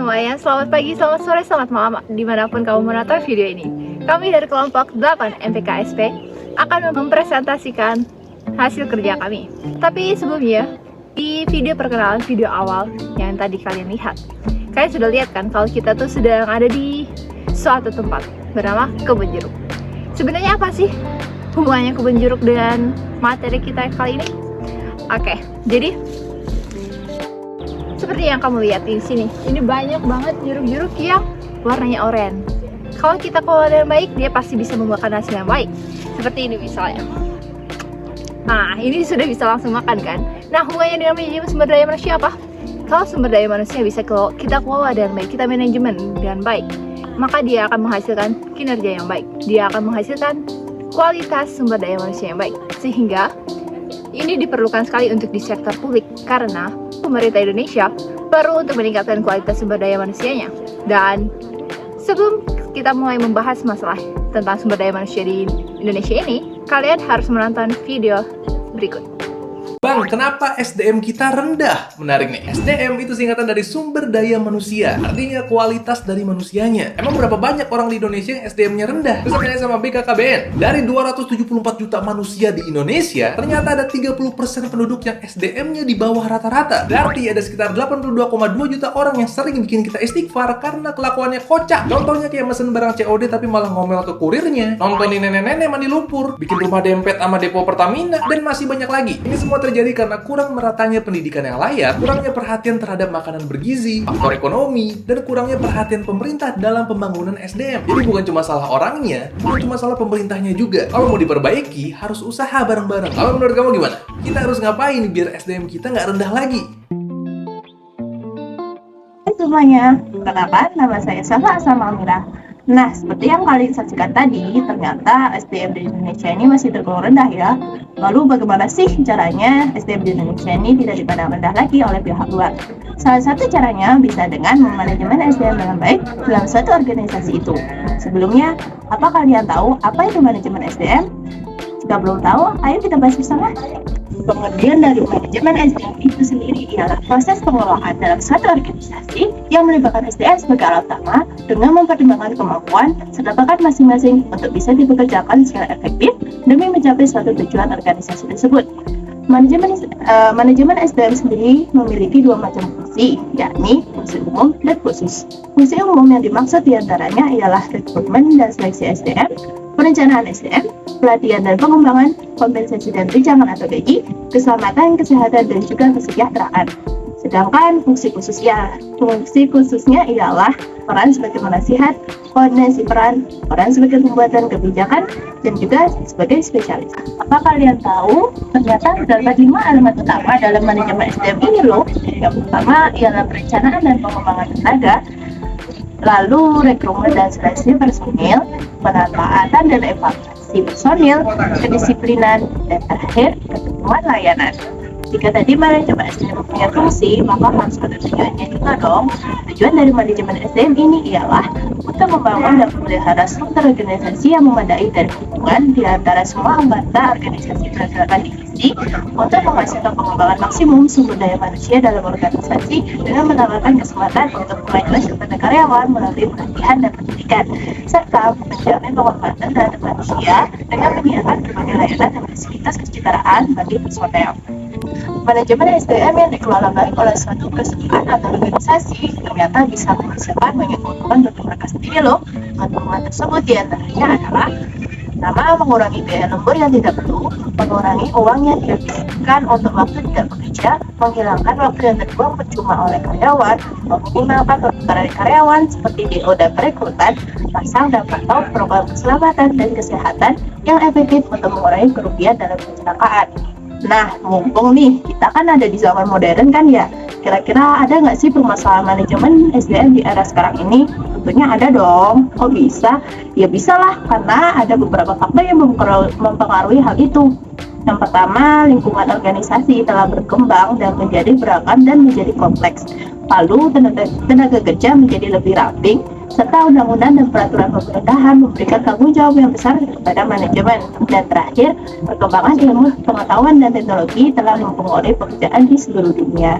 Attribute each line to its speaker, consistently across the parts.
Speaker 1: semuanya, selamat pagi, selamat sore, selamat malam dimanapun kamu menonton video ini. Kami dari kelompok 8 MPKSP akan mempresentasikan hasil kerja kami. Tapi sebelumnya, di video perkenalan video awal yang tadi kalian lihat, kalian sudah lihat kan kalau kita tuh sedang ada di suatu tempat bernama kebun jeruk. Sebenarnya apa sih hubungannya kebun jeruk dengan materi kita kali ini? Oke, jadi seperti yang kamu lihat di sini, ini banyak banget jeruk-jeruk yang warnanya oranye. Kalau kita kelola dengan baik, dia pasti bisa membuahkan hasil yang baik. Seperti ini misalnya. Nah, ini sudah bisa langsung makan kan? Nah, hubungannya dengan manajemen sumber daya manusia apa? Kalau sumber daya manusia bisa kita kelola dengan baik, kita manajemen dengan baik, maka dia akan menghasilkan kinerja yang baik. Dia akan menghasilkan kualitas sumber daya manusia yang baik. Sehingga ini diperlukan sekali untuk di sektor publik karena pemerintah Indonesia perlu untuk meningkatkan kualitas sumber daya manusianya. Dan sebelum kita mulai membahas masalah tentang sumber daya manusia di Indonesia ini, kalian harus menonton video berikut.
Speaker 2: Bang, kenapa SDM kita rendah? Menarik nih, SDM itu singkatan dari sumber daya manusia, artinya kualitas dari manusianya. Emang berapa banyak orang di Indonesia yang SDM-nya rendah? Terus tanya sama BKKBN, dari 274 juta manusia di Indonesia, ternyata ada 30% penduduk yang SDM-nya di bawah rata-rata. Berarti ada sekitar 82,2 juta orang yang sering bikin kita istighfar karena kelakuannya kocak. Contohnya kayak mesen barang COD tapi malah ngomel ke kurirnya, nontonin nenek-nenek mandi lumpur, bikin rumah dempet sama depo Pertamina, dan masih banyak lagi. Ini semua terjadi karena kurang meratanya pendidikan yang layak, kurangnya perhatian terhadap makanan bergizi, faktor ekonomi, dan kurangnya perhatian pemerintah dalam pembangunan SDM. Jadi bukan cuma salah orangnya, bukan cuma salah pemerintahnya juga. Kalau mau diperbaiki, harus usaha bareng-bareng. Kalau menurut kamu gimana? Kita harus ngapain biar SDM kita nggak rendah lagi?
Speaker 3: Hai semuanya, perkenalkan nama saya Safa Asama Amira. Nah, seperti yang kalian saksikan tadi, ternyata SDM di Indonesia ini masih tergolong rendah ya. Lalu bagaimana sih caranya SDM di Indonesia ini tidak dipandang rendah lagi oleh pihak luar? Salah satu caranya bisa dengan memanajemen SDM dengan baik dalam suatu organisasi itu. Sebelumnya, apa kalian tahu apa itu manajemen SDM? Jika belum tahu, ayo kita bahas bersama. Pengertian dari manajemen SDM itu sendiri ialah proses pengelolaan dalam suatu organisasi yang melibatkan SDM sebagai alat utama dengan mempertimbangkan kemampuan serta bakat masing-masing untuk bisa dipekerjakan secara efektif demi mencapai suatu tujuan organisasi tersebut. Manajemen SDM sendiri memiliki dua macam fungsi, yakni fungsi umum dan khusus. Fungsi umum yang dimaksud diantaranya ialah rekrutmen dan seleksi SDM, perencanaan SDM, pelatihan dan pengembangan, kompensasi dan tunjangan atau gaji, keselamatan, kesehatan, dan juga kesejahteraan. Sedangkan fungsi khususnya ialah peran sebagai penasihat, koordinasi peran sebagai pembuatan kebijakan, dan juga sebagai spesialis. Apa kalian tahu? Ternyata terdapat 5 elemen utama dalam manajemen SDM ini loh. Yang pertama ialah perencanaan dan pengembangan tenaga, lalu rekrutmen dan seleksi personil, pemanfaatan dan evaluasi personil, kedisiplinan, dan terakhir ketentuan layanan. Jika tadi manajemen SDM punya fungsi, maka harus ada tujuannya juga dong. Tujuan dari manajemen SDM ini ialah untuk membangun dan memelihara struktur organisasi yang memadai dan hubungan di antara semua anggota organisasi berdasarkan divisi untuk menghasilkan pengembangan maksimum sumber daya manusia dalam organisasi dengan menawarkan kesempatan untuk kemajuan kepada karyawan melalui pelatihan dan pendidikan, serta menjamin penghormatan terhadap manusia dengan menyediakan berbagai layanan dan fasilitas kesejahteraan bagi personel. Manajemen SDM yang dikelola baik oleh suatu perusahaan atau organisasi ternyata bisa menghasilkan banyak keuntungan bagi mereka sendiri loh. Keuntungan tersebut diantaranya adalah pertama, mengurangi biaya lembur yang tidak perlu, mengurangi uang yang dihabiskan untuk waktu tidak bekerja, menghilangkan waktu yang terbuang percuma oleh karyawan, meminimalkan pertukaran karyawan seperti DO dan perekrutan, pasang dan pantau program keselamatan dan kesehatan yang efektif untuk mengurangi kerugian dalam kecelakaan. Nah, mumpung nih, kita kan ada di zaman modern kan ya, kira-kira ada nggak sih permasalahan manajemen SDM di era sekarang ini? Tentunya ada dong. Oh bisa? Ya bisa lah, karena ada beberapa faktor yang mempengaruhi hal itu. Yang pertama, lingkungan organisasi telah berkembang dan menjadi beragam dan menjadi kompleks. Lalu, tenaga kerja menjadi lebih ramping, serta undang-undang dan peraturan pemerintahan memberikan tanggung jawab yang besar kepada manajemen. Dan terakhir, perkembangan ilmu pengetahuan dan teknologi telah mempengaruhi pekerjaan di seluruh dunia.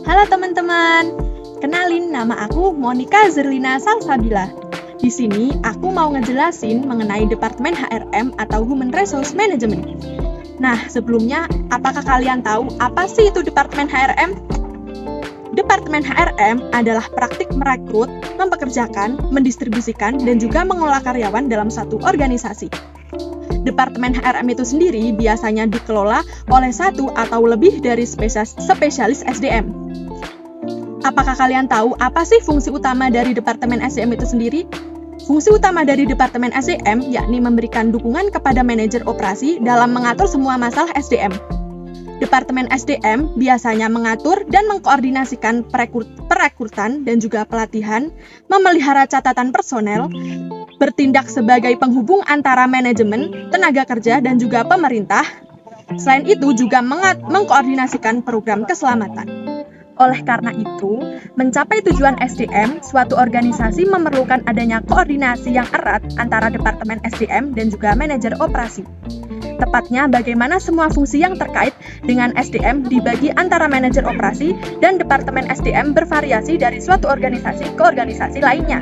Speaker 4: Halo teman-teman, kenalin nama aku Monica Zerlina Salsabila. Di sini aku mau ngejelasin mengenai Departemen HRM atau Human Resource Management. Nah, sebelumnya, apakah kalian tahu apa sih itu Departemen HRM? Departemen HRM adalah praktik merekrut, mempekerjakan, mendistribusikan, dan juga mengelola karyawan dalam satu organisasi. Departemen HRM itu sendiri biasanya dikelola oleh satu atau lebih dari spesialis SDM. Apakah kalian tahu apa sih fungsi utama dari Departemen SDM itu sendiri? Fungsi utama dari Departemen SDM yakni memberikan dukungan kepada manajer operasi dalam mengatur semua masalah SDM. Departemen SDM biasanya mengatur dan mengkoordinasikan perekrutan dan juga pelatihan, memelihara catatan personel, bertindak sebagai penghubung antara manajemen, tenaga kerja, dan juga pemerintah. Selain itu juga mengkoordinasikan program keselamatan. Oleh karena itu, mencapai tujuan SDM, suatu organisasi memerlukan adanya koordinasi yang erat antara Departemen SDM dan juga manajer operasi. Tepatnya bagaimana semua fungsi yang terkait dengan SDM dibagi antara manajer operasi dan Departemen SDM bervariasi dari suatu organisasi ke organisasi lainnya.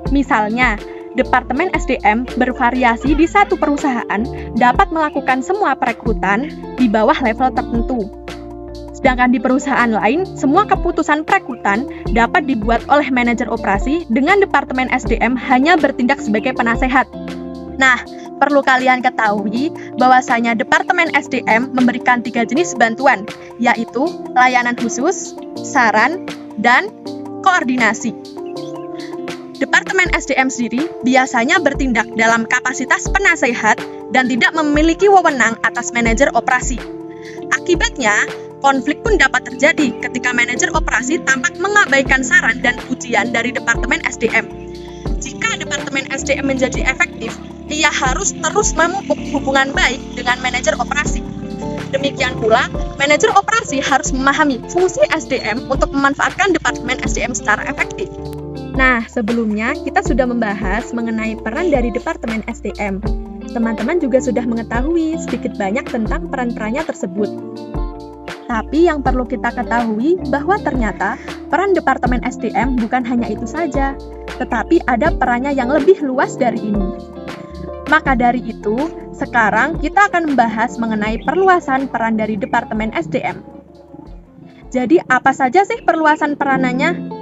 Speaker 4: Misalnya, Departemen SDM bervariasi di satu perusahaan dapat melakukan semua perekrutan di bawah level tertentu. Sedangkan di perusahaan lain, semua keputusan perekrutan dapat dibuat oleh manajer operasi dengan Departemen SDM hanya bertindak sebagai penasehat. Nah, perlu kalian ketahui bahwasanya Departemen SDM memberikan 3 jenis bantuan, yaitu layanan khusus, saran, dan koordinasi. Departemen SDM sendiri biasanya bertindak dalam kapasitas penasehat dan tidak memiliki wewenang atas manajer operasi. Akibatnya, konflik pun dapat terjadi ketika manajer operasi tampak mengabaikan saran dan pujian dari Departemen SDM. Jika Departemen SDM menjadi efektif, ia harus terus memupuk hubungan baik dengan manajer operasi. Demikian pula, manajer operasi harus memahami fungsi SDM untuk memanfaatkan Departemen SDM secara efektif. Nah, sebelumnya kita sudah membahas mengenai peran dari Departemen SDM. Teman-teman juga sudah mengetahui sedikit banyak tentang peran-perannya tersebut. Tapi yang perlu kita ketahui bahwa ternyata peran Departemen SDM bukan hanya itu saja, tetapi ada perannya yang lebih luas dari ini. Maka dari itu, sekarang kita akan membahas mengenai perluasan peran dari Departemen SDM. Jadi, apa saja sih perluasan peranannya?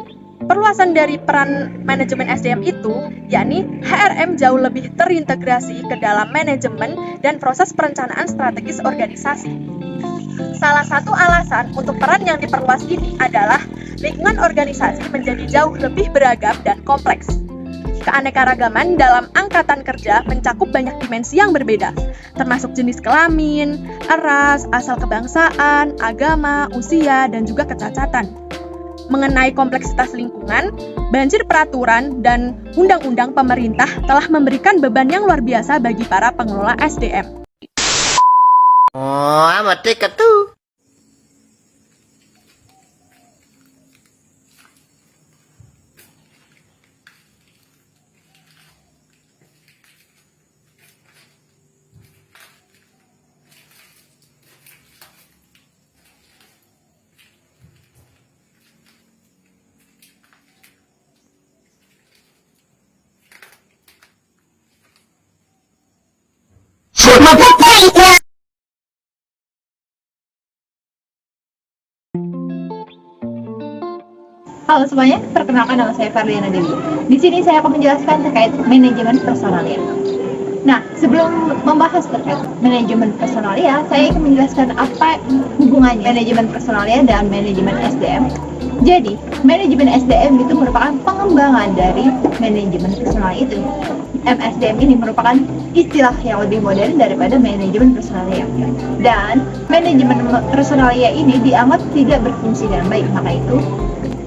Speaker 4: Perluasan dari peran manajemen SDM itu, yakni HRM jauh lebih terintegrasi ke dalam manajemen dan proses perencanaan strategis organisasi. Salah satu alasan untuk peran yang diperluas ini adalah lingkungan organisasi menjadi jauh lebih beragam dan kompleks. Keanekaragaman dalam angkatan kerja mencakup banyak dimensi yang berbeda, termasuk jenis kelamin, ras, asal kebangsaan, agama, usia, dan juga kecacatan. Mengenai kompleksitas lingkungan, banjir peraturan dan undang-undang pemerintah telah memberikan beban yang luar biasa bagi para pengelola SDM.
Speaker 5: Oh, amat dekat tuh.
Speaker 1: Halo semuanya, perkenalkan nama saya Farliana Dewi. Di sini saya akan menjelaskan terkait manajemen personalia. Nah, sebelum membahas terkait manajemen personalia, saya ingin menjelaskan apa hubungannya manajemen personalia dan manajemen SDM. Jadi, manajemen SDM itu merupakan pengembangan dari manajemen personalia itu. MSDM ini merupakan istilah yang lebih modern daripada manajemen personalia. Dan manajemen personalia ini dianggap tidak berfungsi dengan baik, maka itu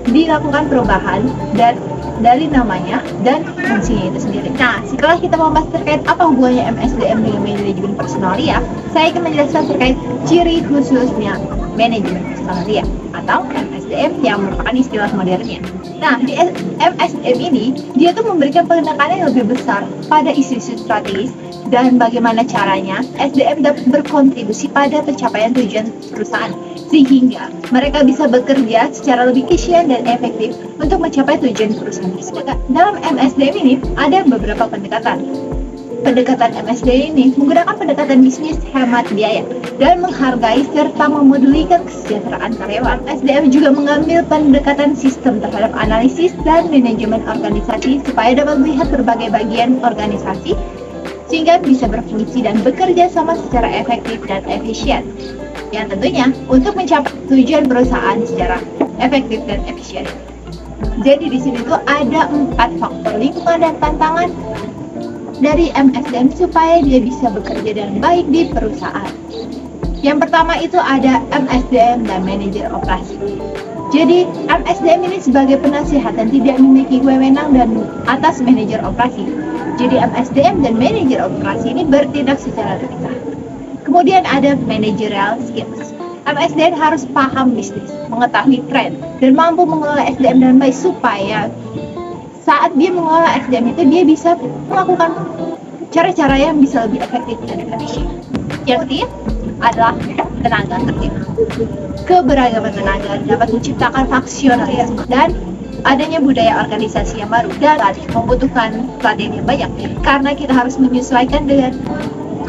Speaker 1: dilakukan perubahan dan dari namanya dan fungsinya itu sendiri. Nah, setelah kita membahas terkait apa hubungannya MSDM dengan manajemen personalia, saya akan menjelaskan terkait ciri khususnya manajemen personalia atau MSDM yang merupakan istilah modernnya. Nah, di MSDM ini, dia tuh memberikan penekanan yang lebih besar pada isu-isu strategis dan bagaimana caranya SDM dapat berkontribusi pada pencapaian tujuan perusahaan. sehingga mereka bisa bekerja secara lebih efisien dan efektif untuk mencapai tujuan perusahaan tersebut. Dalam MSDM ini ada beberapa pendekatan. Pendekatan MSDM ini menggunakan pendekatan bisnis hemat biaya dan menghargai serta memedulikan kesejahteraan karyawan. MSDM juga mengambil pendekatan sistem terhadap analisis dan manajemen organisasi supaya dapat melihat berbagai bagian organisasi sehingga bisa berfungsi dan bekerja sama secara efektif dan efisien. Yang tentunya untuk mencapai tujuan perusahaan secara efektif dan efisien. Jadi di sini tuh ada 4 faktor lingkungan dan tantangan dari MSDM supaya dia bisa bekerja dengan baik di perusahaan. Yang pertama itu ada MSDM dan manajer operasi. Jadi MSDM ini sebagai penasihat dan tidak memiliki wewenang dan atas manajer operasi. Jadi MSDM dan manajer operasi ini bertindak secara terpisah. Kemudian ada managerial skills. MSDM harus paham bisnis, mengetahui tren, dan mampu mengelola SDM dengan baik supaya saat dia mengelola SDM itu dia bisa melakukan cara-cara yang bisa lebih efektif dan efisien. Yang ketiga adalah tenaga kerja. Keberagaman tenaga dapat menciptakan faksionalisme dan adanya budaya organisasi yang baru dan membutuhkan pelatihan yang banyak karena kita harus menyesuaikan dengan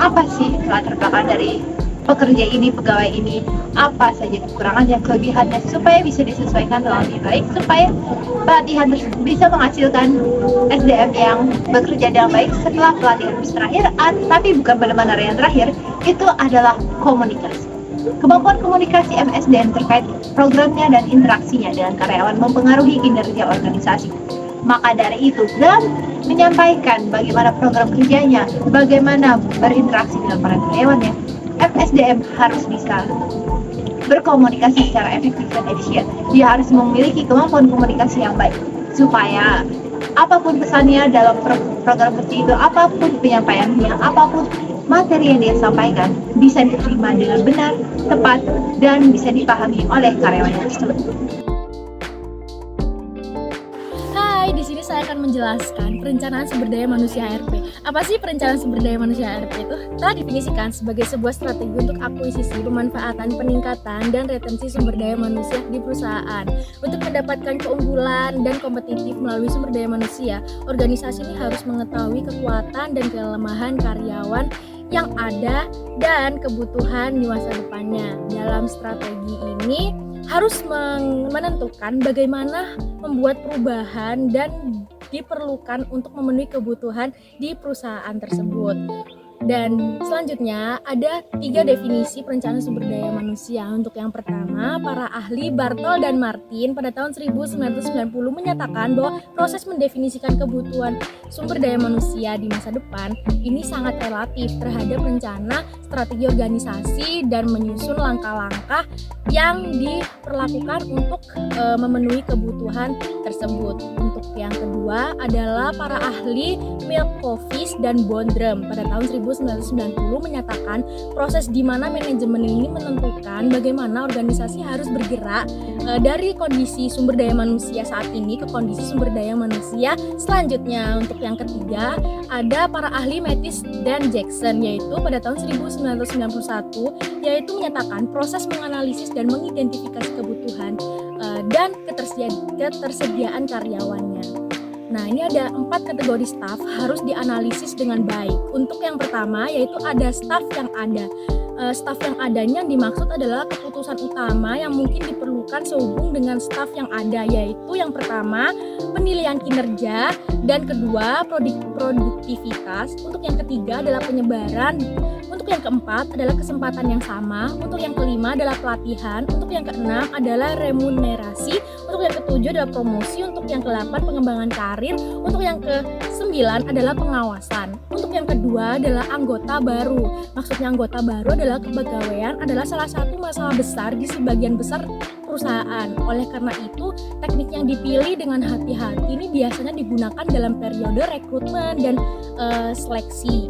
Speaker 1: apa sih latar belakang dari pekerja ini, pegawai ini, apa saja kekurangannya, kelebihannya, supaya bisa disesuaikan dengan lebih baik, supaya pelatihan tersebut bisa menghasilkan SDM yang bekerja dengan baik setelah pelatihan terakhir. Tapi bukan benar-benar yang terakhir, itu adalah komunikasi. Kemampuan komunikasi MSDM terkait programnya dan interaksinya dengan karyawan mempengaruhi kinerja organisasi. Maka dari itu, dalam menyampaikan bagaimana program kerjanya, bagaimana berinteraksi dengan para karyawannya, MSDM harus bisa berkomunikasi secara efektif dan efisien. Dia harus memiliki kemampuan komunikasi yang baik supaya apapun pesannya dalam program kerja itu, apapun penyampaiannya, apapun materi yang dia sampaikan bisa diterima dengan benar, tepat, dan bisa dipahami oleh karyawannya tersebut.
Speaker 6: Hai, di sini saya akan menjelaskan perencanaan sumber daya manusia HRP. Apa sih perencanaan sumber daya manusia HRP itu? Telah definisikan sebagai sebuah strategi untuk akuisisi, pemanfaatan, peningkatan, dan retensi sumber daya manusia di perusahaan. Untuk mendapatkan keunggulan dan kompetitif melalui sumber daya manusia, organisasi ini harus mengetahui kekuatan dan kelemahan karyawan yang ada dan kebutuhan di masa depannya. Dalam strategi ini harus menentukan bagaimana membuat perubahan dan diperlukan untuk memenuhi kebutuhan di perusahaan tersebut. Dan selanjutnya ada 3 definisi perencanaan sumber daya manusia. Untuk yang pertama, para ahli Bartol dan Martin pada tahun 1990 menyatakan bahwa proses mendefinisikan kebutuhan sumber daya manusia di masa depan ini sangat relatif terhadap rencana strategi organisasi dan menyusun langkah-langkah yang diperlakukan untuk memenuhi kebutuhan tersebut. Untuk yang kedua adalah para ahli Milkovic dan Bondrum pada tahun 1990 menyatakan proses di mana manajemen ini menentukan bagaimana organisasi harus bergerak dari kondisi sumber daya manusia saat ini ke kondisi sumber daya manusia selanjutnya. Untuk yang ketiga ada para ahli Mattis dan Jackson, yaitu pada tahun 1991, yaitu menyatakan proses menganalisis dan mengidentifikasi kebutuhan dan ketersediaan karyawannya. Nah, ini ada 4 kategori staf harus dianalisis dengan baik. Untuk yang pertama yaitu ada staf yang ada. Staf yang adanya yang dimaksud adalah keputusan utama yang mungkin diperlukan sehubung dengan staf yang ada, yaitu yang pertama penilaian kinerja, dan kedua produktivitas. Untuk yang ketiga adalah penyebaran. Untuk yang keempat adalah kesempatan yang sama. Untuk yang kelima adalah pelatihan. Untuk yang keenam adalah remunerasi. Untuk yang ketujuh adalah promosi. Untuk yang kedelapan pengembangan karir. Untuk yang ke-9 adalah pengawasan. Untuk yang kedua adalah anggota baru. Maksudnya anggota baru adalah kepegawaian adalah salah satu masalah besar di sebagian besar perusahaan. Oleh karena itu, teknik yang dipilih dengan hati-hati ini biasanya digunakan dalam periode rekrutmen dan seleksi.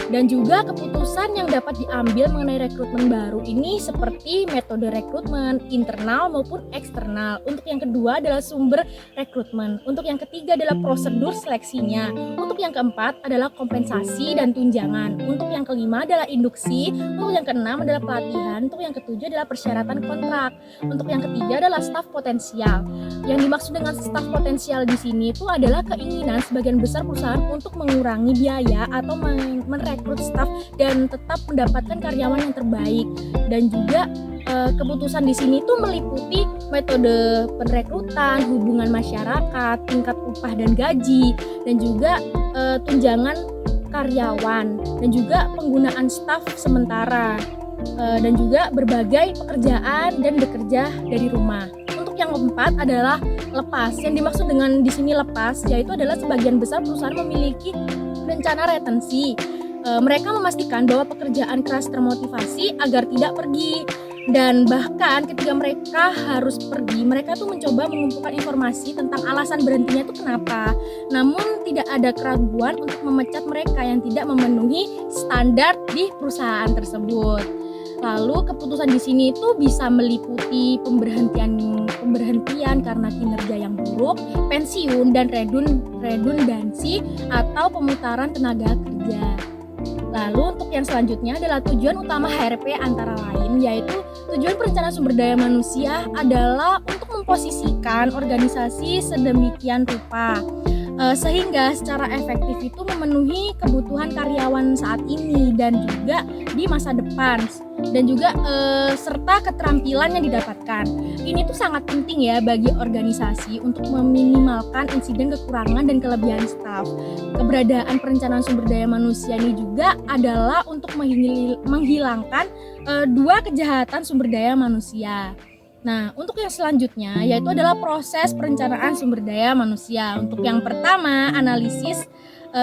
Speaker 6: Dan juga keputusan yang dapat diambil mengenai rekrutmen baru ini seperti metode rekrutmen internal maupun eksternal. Untuk yang kedua adalah sumber rekrutmen. Untuk yang ketiga adalah prosedur seleksinya. Untuk yang keempat adalah kompensasi dan tunjangan. Untuk yang kelima adalah induksi. Untuk yang keenam adalah pelatihan. Untuk yang ketujuh adalah persyaratan kontrak. Untuk yang ketiga adalah staf potensial. Yang dimaksud dengan staf potensial di sini itu adalah keinginan sebagian besar perusahaan untuk mengurangi biaya atau merekrut staf dan tetap mendapatkan karyawan yang terbaik. Dan juga keputusan di sini tuh meliputi metode perekrutan, hubungan masyarakat, tingkat upah dan gaji, dan juga tunjangan karyawan, dan juga penggunaan staf sementara, dan juga berbagai pekerjaan dan bekerja dari rumah. Untuk yang keempat adalah lepas. Yang dimaksud dengan di sini lepas yaitu adalah sebagian besar perusahaan memiliki rencana retensi. Mereka memastikan bahwa pekerjaan keras termotivasi agar tidak pergi, dan bahkan ketika mereka harus pergi, mereka tuh mencoba mengumpulkan informasi tentang alasan berhentinya itu kenapa. Namun tidak ada keraguan untuk memecat mereka yang tidak memenuhi standar di perusahaan tersebut. Lalu keputusan di sini itu bisa meliputi pemberhentian karena kinerja yang buruk, pensiun dan redundansi atau pemutaran tenaga kerja. Lalu untuk yang selanjutnya adalah tujuan utama HRP antara lain, yaitu tujuan perencanaan sumber daya manusia adalah untuk memposisikan organisasi sedemikian rupa sehingga secara efektif itu memenuhi kebutuhan karyawan saat ini dan juga di masa depan, dan juga serta keterampilan yang didapatkan. Ini tuh sangat penting ya bagi organisasi untuk meminimalkan insiden kekurangan dan kelebihan staf. Keberadaan perencanaan sumber daya manusia ini juga adalah untuk menghilangkan dua kejahatan sumber daya manusia. Nah, untuk yang selanjutnya yaitu adalah proses perencanaan sumber daya manusia. Untuk yang pertama, analisis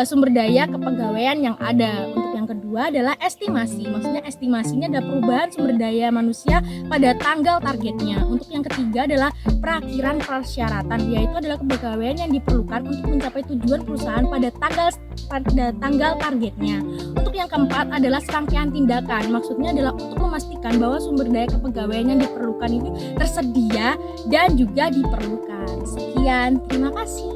Speaker 6: sumber daya kepegawaian yang ada. Untuk yang kedua adalah estimasi. Maksudnya estimasinya adalah perubahan sumber daya manusia pada tanggal targetnya. Untuk yang ketiga adalah perakhiran persyaratan, yaitu adalah kepegawaian yang diperlukan untuk mencapai tujuan perusahaan pada tanggal targetnya. Untuk yang keempat adalah serangkaian tindakan. Maksudnya adalah untuk memastikan bahwa sumber daya kepegawaian yang diperlukan ini tersedia dan juga diperlukan. Sekian, terima kasih.